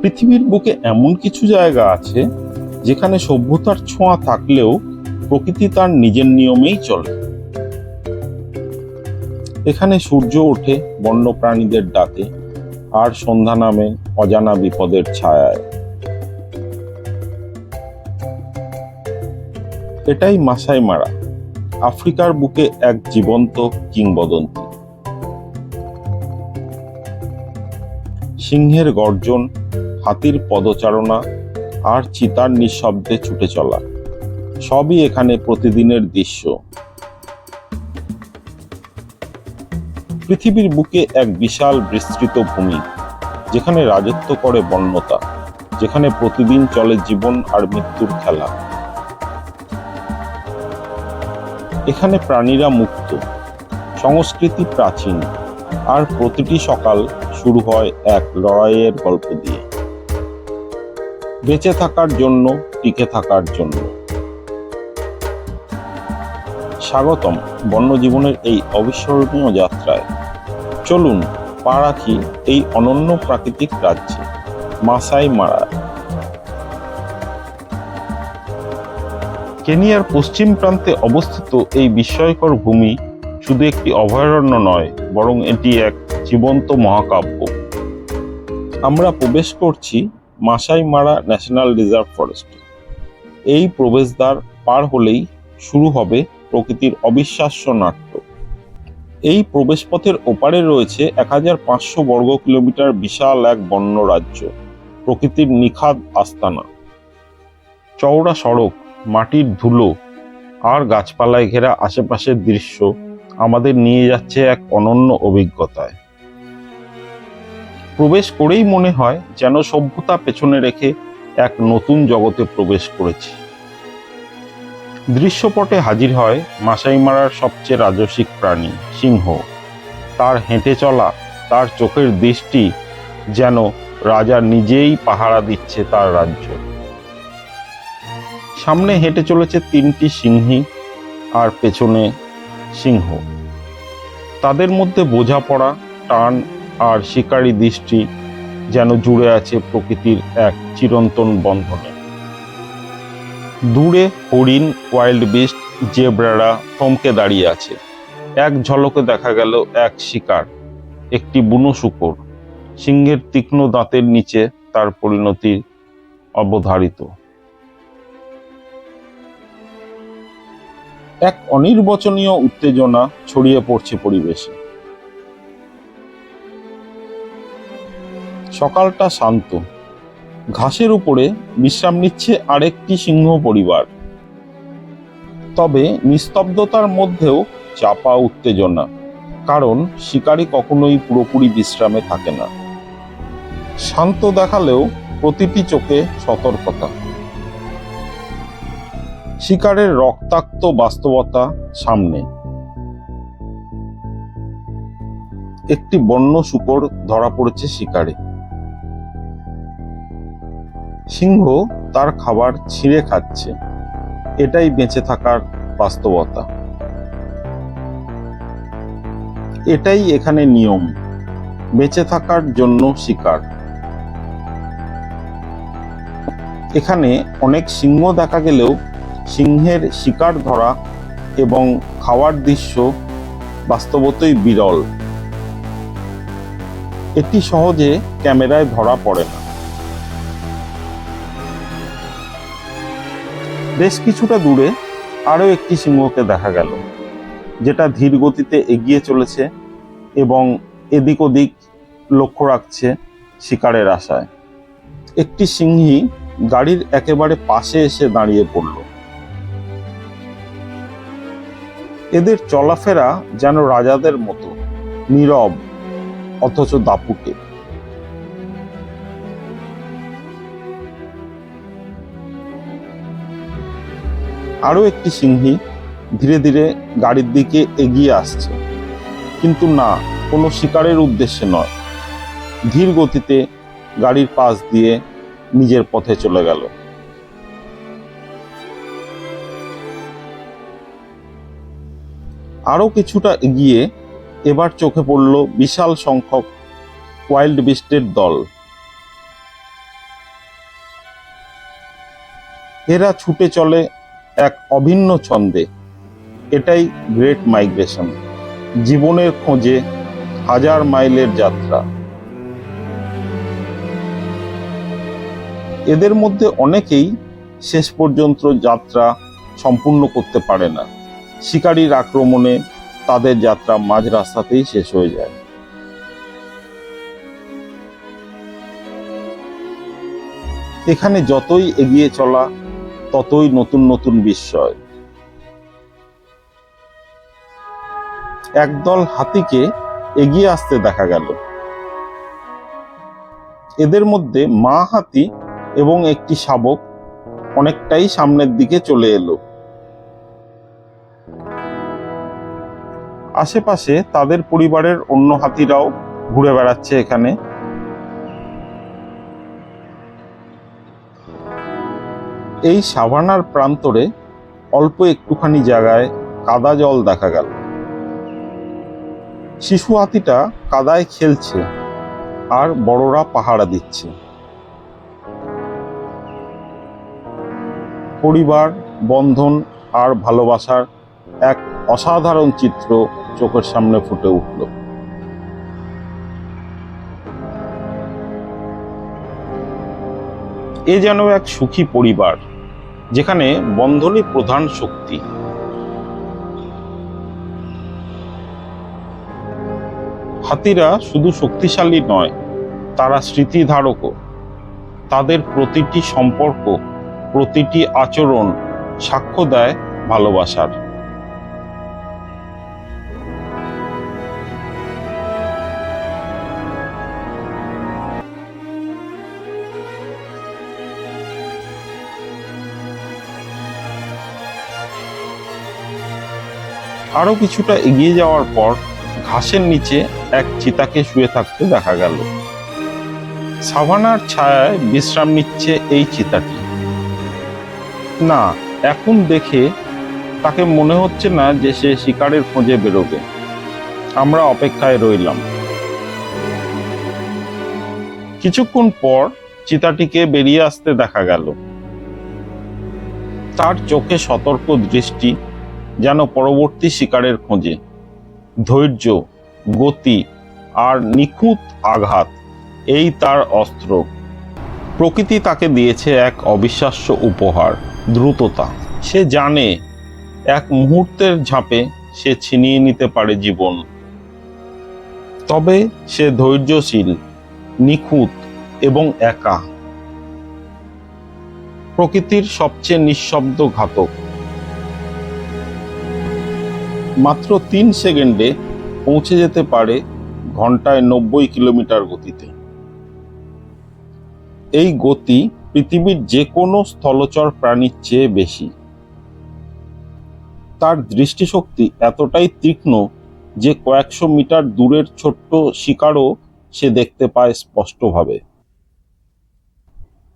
পৃথিবীর বুকে এমন কিছু জায়গা আছে যেখানে সভ্যতার ছোঁয়া থাকলেও প্রকৃতি তার নিজের নিয়মেই চলে। এখানে সূর্য ওঠে বন্য প্রাণীদের ডাকে, আর সন্ধ্যা নামে অজানা বিপদের ছায়ায়। এটাই মাসাই মারা, আফ্রিকার বুকে এক জীবন্ত কিংবদন্তি। সিংহের গর্জন, হাতির পদচারণা আর চিতার নিঃশব্দে ছুটে চলা, সবই এখানে প্রতিদিনের দৃশ্য। পৃথিবীর বুকে এক বিশাল বিস্তৃত ভূমি, যেখানে রাজত্ব করে বন্যতা, যেখানে প্রতিদিন চলে জীবন আর মৃত্যুর খেলা। এখানে প্রাণীরা মুক্ত, সংস্কৃতি প্রাচীন, আর প্রতিটি সকাল শুরু হয় এক লড়াইয়ের গল্প দিয়ে। বেঁচে থাকার জন্য, টিকে থাকার জন্য। স্বাগতম বন্যজীবনের এই অবিস্মরণীয় যাত্রায়। চলুন পা রাখি এই অনন্য প্রাকৃতিক রাজ্যে, মাসাই মারায়। কেনিয়ার পশ্চিম প্রান্তে অবস্থিত এই বিস্ময়কর ভূমি শুধু একটি অভয়ারণ্য নয়, বরং এটি এক জীবন্ত মহাকাব্য। আমরা প্রবেশ করছি মাসাই মারা ন্যাশনাল রিজার্ভ ফরেস্টে। এই প্রবেশদ্বার পার হলেই শুরু হবে প্রকৃতির অবিশ্বাস্য নাট্য। এই প্রবেশপথের ওপারে রয়েছে 1500 বর্গ কিলোমিটার বিশাল এক বন্য রাজ্য, প্রকৃতির নিখাদ আস্তানা। চওড়া সড়ক, মাটির ধুলো আর গাছপালায় ঘেরা আশেপাশের দৃশ্য আমাদের নিয়ে যাচ্ছে এক অনন্য অভিজ্ঞতায়। প্রবেশ করেই মনে হয় যেন সভ্যতা পেছনে রেখে এক নতুন জগতে প্রবেশ করেছি। দৃশ্যপটে হাজির হয় মাসাই মারার সবচেয়ে রাজসিক প্রাণী সিংহ। তার হেঁটে চলা, তার চোখের দৃষ্টি যেন রাজা নিজেই পাহারা দিচ্ছে তার রাজ্য। সামনে হেঁটে চলেছে 3টি সিংহী, আর পেছনে সিংহ। তাদের মধ্যে বোঝাপড়া, টান আর শিকারী দৃষ্টি যেন জুড়ে আছে প্রকৃতির এক চিরন্তন বন্ধনে। দূরে হরিণ, ওয়াইল্ড বিস্ট, জেব্রারা থমকে দাঁড়িয়ে আছে। এক ঝলকে দেখা গেল এক শিকার, একটি বুনো শূকর। সিংহের তীক্ষ্ণ দাঁতের নিচে তার পরিণতি অবধারিত। এক অনির্বচনীয় উত্তেজনা ছড়িয়ে পড়ছে পরিবেশে। সকালটা শান্ত। ঘাসের উপরে বিশ্রাম নিচ্ছে আরেকটি সিংহ পরিবার। তবে নিস্তব্ধতার মধ্যেও চাপা উত্তেজনা, কারণ শিকারী কখনোই পুরোপুরি বিশ্রামে থাকে না। শান্ত দেখালেও প্রতিটি চোখে সতর্কতা। শিকারের রক্তাক্ত বাস্তবতা সামনে। একটি বন্য শূকর ধরা পড়েছে শিকারে। সিংহ তার খাবার ছিঁড়ে খাচ্ছে। এটাই বেঁচে থাকার বাস্তবতা। এটাই এখানে নিয়ম, বেঁচে থাকার জন্য শিকার। এখানে অনেক সিংহ দেখা গেলেও সিংহের শিকার ধরা এবং খাওয়ার দৃশ্য বাস্তবতই বিরল। এটি সহজে ক্যামেরায় ধরা পড়ে না। বেশ কিছুটা দূরে আরো একটি সিংহকে দেখা গেল, যেটা ধীর গতিতে এগিয়ে চলেছে এবং এদিক ওদিক লক্ষ্য রাখছে শিকারের আশায়। একটি সিংহী গাড়ির একেবারে পাশে এসে দাঁড়িয়ে পড়ল। এদের চলাফেরা যেন রাজাদের মতো, নীরব অথচ দাপুটে। আরো একটি সিংহী ধীরে ধীরে গাড়ির দিকে এগিয়ে আসছে, কিন্তু না, কোনো শিকারের উদ্দেশ্যে নয়। ধীর গতিতে গাড়ির পাশ দিয়ে নিজের পথে চলে গেল। আরো কিছুটা এগিয়ে এবার চোখে পড়ল বিশাল সংখ্যক ওয়াইল্ড বিস্টের দল। এরা ছুটে চলে এক অভিন্ন ছন্দে। এটাই গ্রেট মাইগ্রেশন, জীবনের খোঁজে হাজার মাইলের যাত্রা। এদের মধ্যে অনেকেই শেষ পর্যন্ত যাত্রা সম্পূর্ণ করতে পারে না। শিকারীর আক্রমণে তাদের যাত্রা মাঝ রাস্তাতেই শেষ হয়ে যায়। এখানে যতই এগিয়ে চলা, ততই নতুন নতুন বিস্ময়। একদল হাতিকে এগিয়ে আসতে দেখা গেল। এদের মধ্যে মা হাতি এবং একটি শাবক অনেকটাই সামনের দিকে চলে এলো। আশেপাশে তাদের পরিবারের অন্য হাতিরাও ঘুরে বেড়াচ্ছে এখানে। এই সাভানার প্রান্তরে অল্প একটুখানি জায়গায় কাদা জল দেখা গেল। শিশু হাতিটা কাদায় খেলছে আর বড়রা পাহারা দিচ্ছে। পরিবার, বন্ধন আর ভালোবাসার এক অসাধারণ চিত্র চোখের সামনে ফুটে উঠল। এ যেন এক সুখী পরিবার, যেখানে বন্ধনই প্রধান শক্তি। হাতিরা শুধু শক্তিশালী নয়, তারা স্মৃতিধারকও। তাদের প্রতিটি সম্পর্ক, প্রতিটি আচরণ সাক্ষ্য দেয় ভালোবাসার। আরো কিছুটা এগিয়ে যাওয়ার পর ঘাসের নিচে এক চিতাকে শুয়ে থাকতে দেখা গেল। সাভানার ছায়ায় বিশ্রাম নিচ্ছে এই চিতাটি। না, এখন দেখে তাকে মনে হচ্ছে না যে সে শিকারের খোঁজে বেরোবে। আমরা অপেক্ষায় রইলাম। কিছুক্ষণ পর চিতাটিকে বেরিয়ে আসতে দেখা গেল। তার চোখে সতর্ক দৃষ্টি, যেন পরবর্তী শিকারের খোঁজে। ধৈর্য, গতি আর নিখুঁত আঘাত, এই তার অস্ত্র। প্রকৃতি তাকে দিয়েছে এক অবিশ্বাস্য উপহার, দ্রুততা। সে জানে এক মুহূর্তের ঝাঁপে সে ছিনিয়ে নিতে পারে জীবন। তবে সে ধৈর্যশীল, নিখুঁত এবং একা। প্রকৃতির সবচেয়ে নিঃশব্দ ঘাতক। মাত্র 3 সেকেন্ডে পৌঁছে যেতে পারে ঘন্টায় 90 কিলোমিটার গতিতে। এই গতি পৃথিবীর যে কোনো স্থলচর প্রাণীর চেয়ে বেশি। তার দৃষ্টিশক্তি এতটাই তীক্ষ্ণ যে কয়েকশো মিটার দূরের ছোট্ট শিকারও সে দেখতে পায় স্পষ্টভাবে।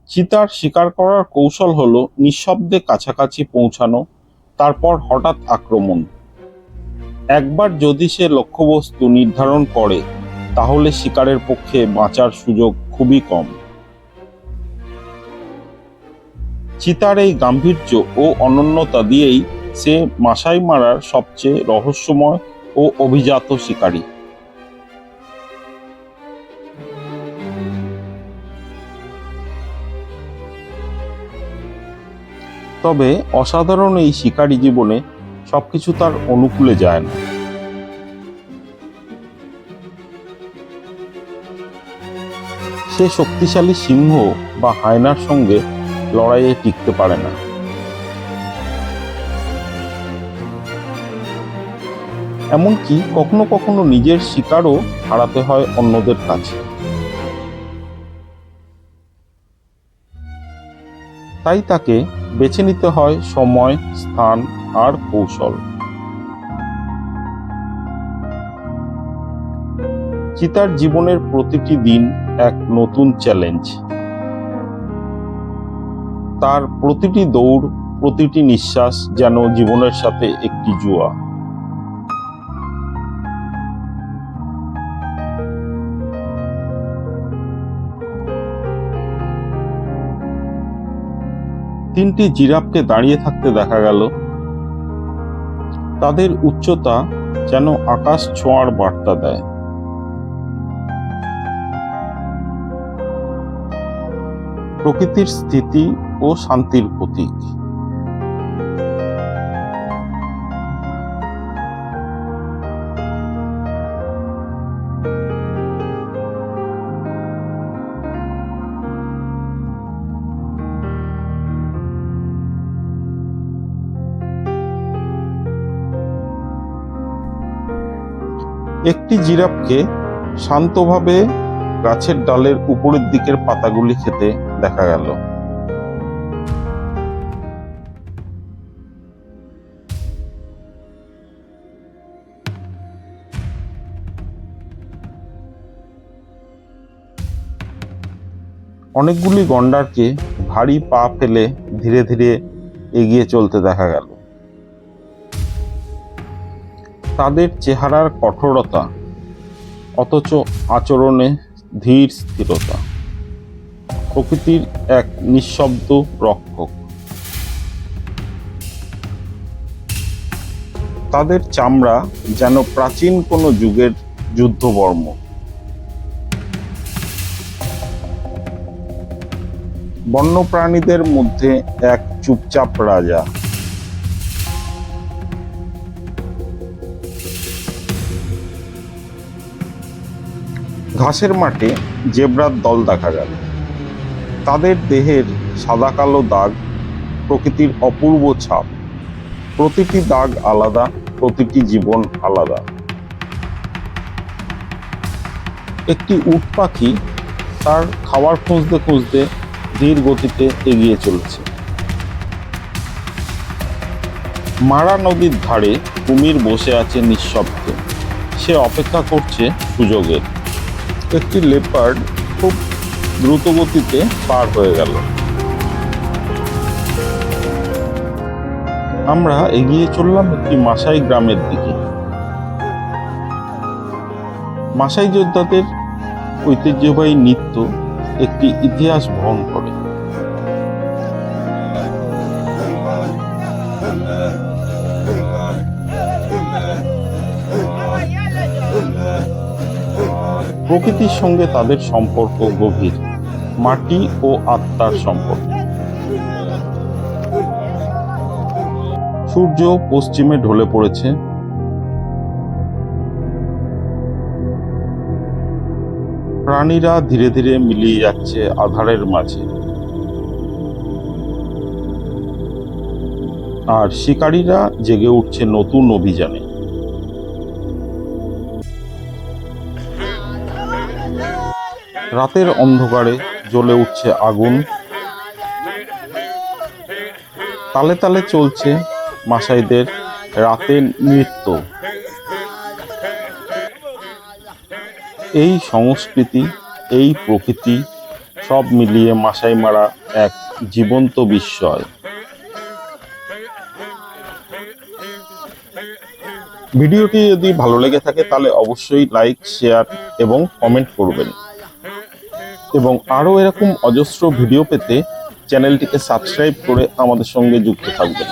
চিতার শিকার করার কৌশল হলো নিঃশব্দে কাছাকাছি পৌঁছানো, তারপর হঠাৎ আক্রমণ। একবার যদি সে লক্ষ্যবস্তু নির্ধারণ করে, তাহলে শিকারের পক্ষে বাঁচার সুযোগ খুবই কম। চিতার এই গাম্ভীর্য ও অনন্যতা দিয়েই সে মাসাই মারার সবচেয়ে রহস্যময় ও অভিজাত শিকারী। তবে অসাধারণ এই শিকারী জীবনে সবকিছু তার অনুকূলে যায় না। সে শক্তিশালী সিংহ বা হায়নার সঙ্গে লড়াইয়ে টিকতে পারে না। এমনকি কখনো কখনো নিজের শিকারও হারাতে হয় অন্যদের কাছে। তাই তাকে বেছে নিতে হয় সময়, স্থান আর কৌশল। চিতার জীবনের প্রতিটি দিন এক নতুন চ্যালেঞ্জ। তার প্রতিটি দৌড়, প্রতিটি নিঃশ্বাস যেন জীবনের সাথে একটি জুয়া। তিনটি জিরাফকে দাঁড়িয়ে থাকতে দেখা গেল। তাদের উচ্চতা যেন আকাশ ছোঁয়ার বার্তা দেয়। প্রকৃতির স্থিতি ও শান্তির প্রতীক। একটি জিরাফকে শান্তভাবে গাছের ডালের উপরের দিকের পাতাগুলি খেতে দেখা গেল। অনেকগুলি গন্ডারকে ভারী পা ফেলে ধীরে ধীরে এগিয়ে চলতে দেখা গেল। তাদের চেহারার কঠোরতা অথচ আচরণে ধীর স্থিরতা। প্রকৃতির এক নিঃশব্দ রক্ষক। তাদের চামড়া যেন প্রাচীন কোনো যুগের যুদ্ধবর্ম। বন্যপ্রাণীদের মধ্যে এক চুপচাপ রাজা। ঘাসের মাঠে জেব্রার দল দেখা গেল। তাদের দেহের সাদা কালো দাগ প্রকৃতির অপূর্ব ছাপ। প্রতিটি দাগ আলাদা, প্রতিটি জীবন আলাদা। একটি উট পাখি তার খাবার খুঁজতে খুঁজতে ধীর গতিতে এগিয়ে চলেছে। মারা নদীর ধারে কুমির বসে আছে নিঃশব্দে। সে অপেক্ষা করছে সুযোগের। একটি লেপার্ড খুব দ্রুত গতিতে পার হয়ে গেল। আমরা এগিয়ে চললাম একটি মাসাই গ্রামের দিকে। মাসাই যোদ্ধাদের ঐতিহ্যবাহী নৃত্য একটি ইতিহাস বহন করে। প্রকৃতির সঙ্গে তাদের সম্পর্ক গভীর, মাটি ও আত্মার সম্পর্ক। সূর্য পশ্চিমে ঢলে পড়েছে। প্রাণীরা ধীরে ধীরে মিলিয়ে যাচ্ছে আঁধারের মাঝে, আর শিকারীরা জেগে উঠছে নতুন অভিযানে। রাতের অন্ধকারে জ্বলে উঠছে আগুন। তালে তালে চলছে মাসাইদের রাতের নৃত্য। এই সংস্কৃতি, এই প্রকৃতি সব মিলিয়ে মাসাই মারা এক জীবন্ত বিস্ময়। ভিডিওটি যদি ভালো লেগে থাকে তাহলে অবশ্যই লাইক, শেয়ার এবং কমেন্ট করবেন। এবং আরও এরকম অজস্র ভিডিও পেতে চ্যানেলটিকে সাবস্ক্রাইব করে আমাদের সঙ্গে যুক্ত থাকবেন।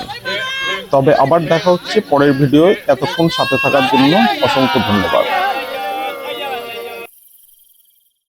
তবে আবার দেখা হচ্ছে পরের ভিডিওয়। এতক্ষণ সাথে থাকার জন্য অসংখ্য ধন্যবাদ।